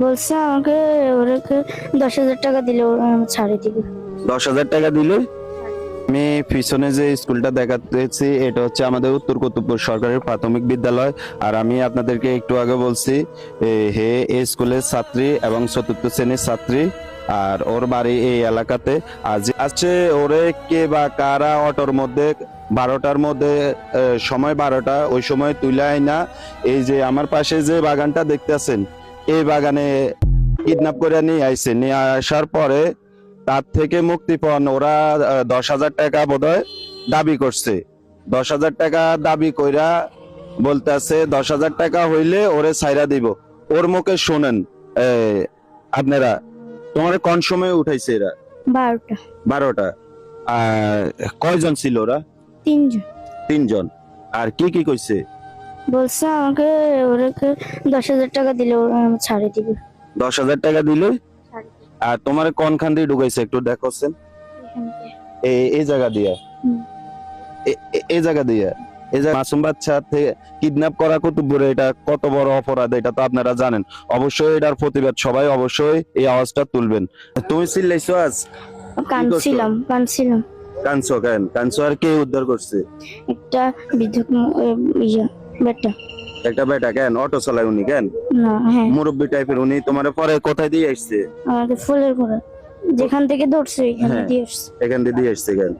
বলছে আমাকে ওদেরকে 10,000 টাকা দিলে ওরা আমাকে ছাড়ে দিবে। 10,000 টাকা দিলে? আমি পিছনে যে স্কুলটা দেখাতেছি এটা হচ্ছে আমাদের উত্তর কুতুবপুর সরকারি প্রাথমিক বিদ্যালয়। আর আমি আপনাদেরকে একটু আগে বলছি হে এই স্কুলের ছাত্রী এবং চতুর্থ শ্রেণীর ছাত্রী। আর ওর বাড়ি এই এলাকাতে। আজ আছে ওরে কে বা কারা অটোর মধ্যে 12টার মধ্যে সময় 12টা ওই সময় তুলে আইনা এই যে আমার পাশে যে বাগানটা দেখতেছেন এই বাগানে কিডন্যাপ করে নিয়ে আইছে। নিয়ে আসার পরে তার থেকে মুক্তিপণ ওরা 10,000 টাকা বোধহয় দাবি করছে। 10,000 টাকা দাবি কইরা বলতেছে 10,000 টাকা হইলে ওরে ছাইরা দিব। ওর মুখে শোনেন আপনারা, তোমার কোন সময় উঠাইছে এরা? 12টা। 12টা। আর কয়জন ছিল ওরা? 3 জন। 3 জন। আর কি কি কইছে? বলছে আমাকে ওদেরকে 10,000 টাকা দিলে ওরা আমাকে ছাড়ে দিবে। 10,000 টাকা দিলে? ছাড়ে দিবে। আর তোমার কোনখান দিয়ে ঢুকাইছে একটু দেখোছেন? এখান থেকে। এই জায়গা দিয়া? হুম। এই জায়গা দিয়া? এই যে মাসুম বাচ্চা থেকে কিডন্যাপ করা কুতুবপুরে এটা কত বড় অপরাধ এটা তো আপনারা জানেন। অবশ্যই এটার প্রতিবাদ সবাই অবশ্যই এই আওয়াজটা তুলবেন। তুমি চিল্লাইছো আজ? কাঁদছিলাম। কানছো কেন? কানছো আর কে উদ্ধার করছে? একটা বিদ্যুৎ বেটা। একটা বেটা কেন? অটো চালায় উনি কেন? না, হ্যাঁ, মুরব্বী টাইপের উনি তোমার পরে কোথায় দিয়ে আসছে? আমাকে ফুলের ঘোড়া যেখান থেকে ধরছে এখানে হ্যাঁ। দিয়ে আসছে। এখান দিয়ে আসছে কেন?